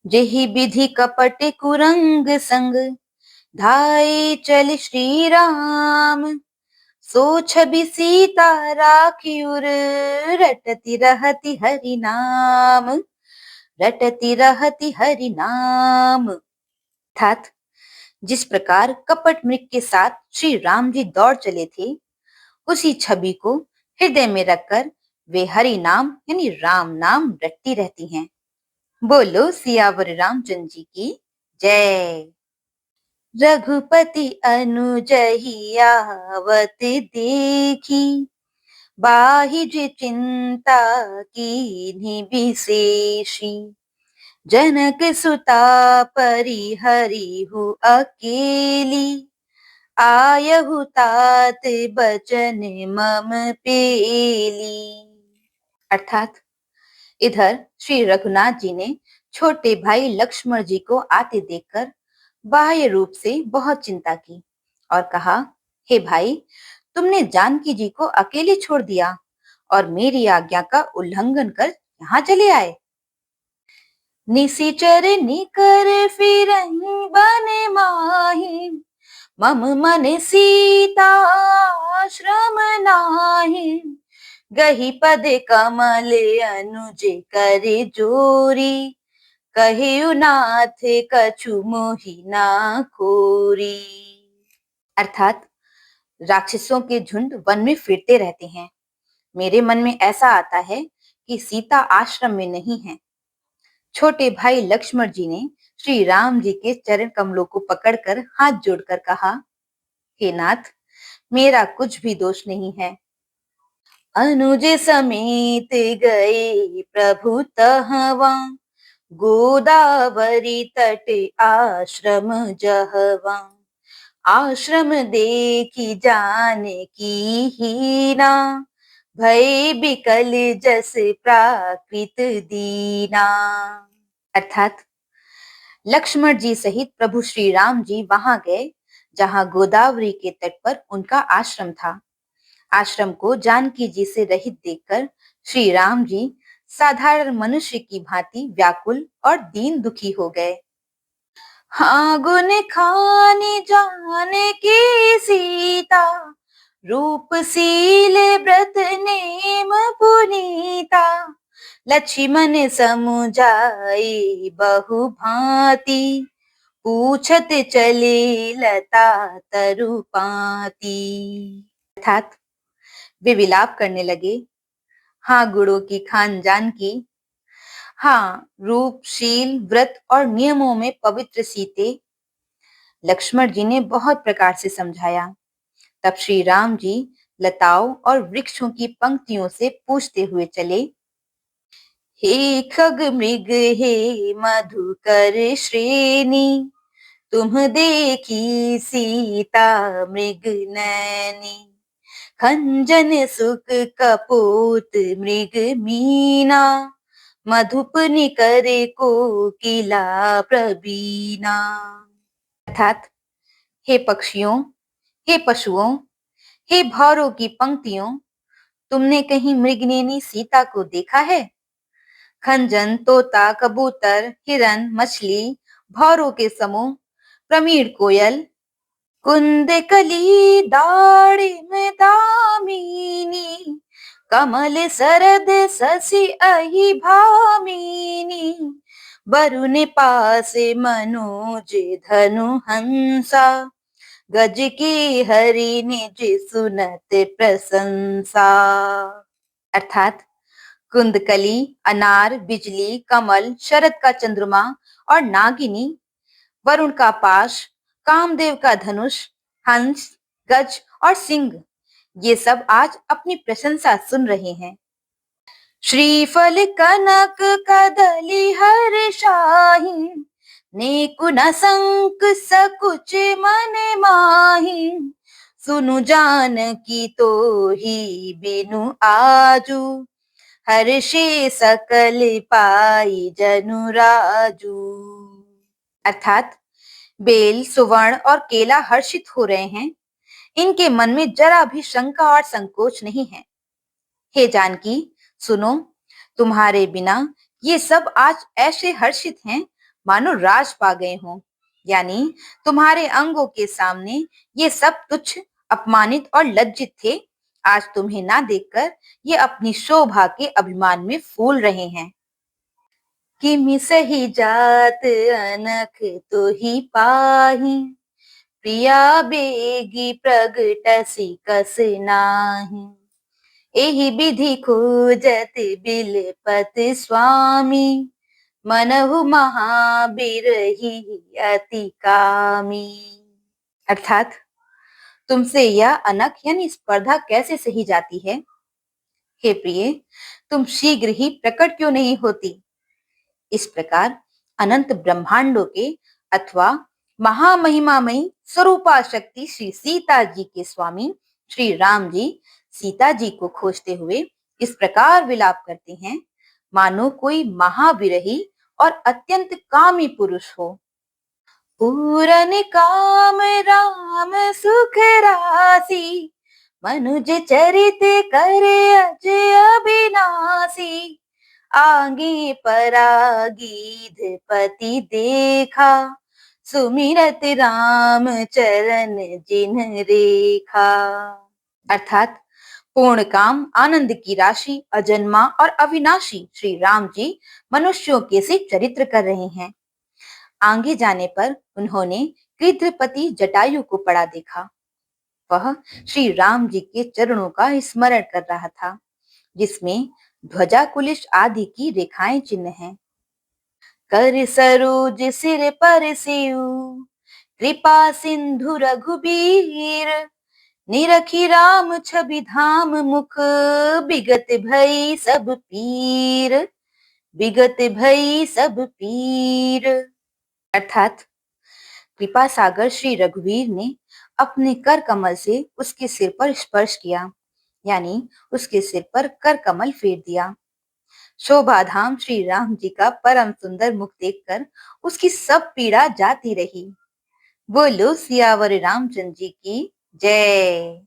जेहि विधि कपट कुरंग संग धाये चल श्री राम। सो छवि सीता राखी उर रटती रहती हरि नाम। रटती रहती हरि नाम। अर्थात जिस प्रकार कपट मृग के साथ श्री राम जी दौड़ चले थे, उसी छवि को हृदय में रखकर वे हरि नाम यानी राम नाम रटती रहती हैं। बोलो सियावर रामचंद्र जी की जय। रघुपति अनुजहि आवत देखी, बाहिर चिंता कीन्ही विशेषी। जनक सुता परिहरिहु अकेली, आयहु तात बचन मम पेली। अर्थात इधर श्री रघुनाथ जी ने छोटे भाई लक्ष्मण जी को आते देखकर बाह्य रूप से बहुत चिंता की और कहा, हे भाई, तुमने जानकी जी को अकेले छोड़ दिया और मेरी आज्ञा का उल्लंघन कर यहाँ चले आए। निशिचर निकर फिरहि बन माहि, मम मन सीता आश्रम नाहि। गही पद कमल अनुज कर जोरी, कहिउ नाथ कछु मोहि ना खोरी। अर्थात राक्षसों के झुंड वन में फिरते रहते हैं। मेरे मन में ऐसा आता है कि सीता आश्रम में नहीं है। छोटे भाई लक्ष्मण जी ने श्री राम जी के चरण कमलों को पकड़कर हाथ जोड़कर कहा, हे नाथ, मेरा कुछ भी दोष नहीं है। अनुज समेत गए प्रभु तहवा, गोदावरी तट आश्रम जहवा। आश्रम देखी जानकी हीना, भय बिकल जस प्राकृत दीना। अर्थात लक्ष्मण जी सहित प्रभु श्री राम जी वहां गए जहां गोदावरी के तट पर उनका आश्रम था। आश्रम को जानकी जी से रहित देखकर श्री राम जी साधारण मनुष्य की भांति व्याकुल और दीन दुखी हो गए। हाँ गुण खानी जाने की सीता, रूपशील व्रत नेम पुनीता। लक्ष्मण समुझाई बहु भांति, पूछत चले लता तरुपाती। अर्थात वे विलाप करने लगे, हाँ गुणों की खान जानकी, हाँ रूपशील व्रत और नियमों में पवित्र सीते। लक्ष्मण जी ने बहुत प्रकार से समझाया। तब श्री राम जी लताओं और वृक्षों की पंक्तियों से पूछते हुए चले, हे खग मृग हे मधुकर श्रेणी, तुम देखी सीता मृग नैनी। खंजन सुख कपोत मृग मीना, मधुप निकर कोकिला प्रवीणा। अर्थात हे पक्षियों, हे पशुओं, हे भौरों की पंक्तियों, तुमने कहीं मृगनेनी सीता को देखा है? खंजन, तोता, कबूतर, हिरन, मछली, भौरों के समूह, प्रमीण कोयल, कुंद कली दाड़िम दामिनी, कमल सरद शशि अहि भामिनी। वरुण पास मनोज धनु हंसा, गज की हरि निज सुनत प्रशंसा। अर्थात कुंदकली, अनार, बिजली, कमल, शरद का चंद्रमा और नागिनी, वरुण का पाश, कामदेव का धनुष, हंस, गज और सिंह, ये सब आज अपनी प्रशंसा सुन रहे हैं। श्रीफल कनक कदली हर शाही, नेकु न संक सकुच मन माही। सुनु जानकी तोहि बिनु आजू, हर्षे सकल पाई जनु राजू। अर्थात बेल, सुवर्ण और केला हर्षित हो रहे हैं। इनके मन में जरा भी शंका और संकोच नहीं है। हे जानकी, सुनो, तुम्हारे बिना ये सब आज ऐसे हर्षित हैं मानो राज पा गए हों। यानी तुम्हारे अंगों के सामने ये सब तुच्छ, अपमानित और लज्जित थे। आज तुम्हें ना देखकर ये अपनी शोभा के अभिमान में फूल रहे हैं। किमि सही जात अनख तो ही पाही, प्रिया बेगी प्रगटसी कस नाही। एहि विधि खोजत बिलपत स्वामी, मनहु महाबिरही अति कामी। अर्थात तुमसे यह अनख यानी स्पर्धा कैसे सही जाती है? हे प्रिय, तुम शीघ्र ही प्रकट क्यों नहीं होती? इस प्रकार अनंत ब्रह्मांडों के अथवा महामहिमामयी स्वरूपा शक्ति श्री सीता जी के स्वामी श्री राम जी सीता जी को खोजते हुए इस प्रकार विलाप करते हैं, मानो कोई महाविरही और अत्यंत कामी पुरुष हो। पूरन काम राम सुख राशि, मनुज चरित करे अज अविनाशी। आगे परागीध पति देखा, सुमिरत राम चरण जिन्ह रेखा। अर्थात पूर्ण काम, आनंद की राशि, अजन्मा और अविनाशी श्री राम जी मनुष्यों के से चरित्र कर रहे हैं। आगे जाने पर उन्होंने कृद्रपति जटायु को पड़ा देखा। वह श्री राम जी के चरणों का स्मरण कर रहा था, जिसमें ध्वजा कुलिश आदि की रेखाएं चिन्ह हैं। कर सरोज सिर पर सियु, कृपा सिंधु रघुबीर। निरखी राम छवि धाम मुख, बिगत भई सब पीर। बिगत भई सब पीर। अर्थात कृपा सागर श्री रघुवीर ने अपने कर कमल से उसके सिर पर स्पर्श किया, यानी उसके सिर पर कर कमल फेर दिया। शोभाधाम श्री राम जी का परम सुंदर मुख देखकर उसकी सब पीड़ा जाती रही। बोलो सियावर रामचंद्र जी की जय।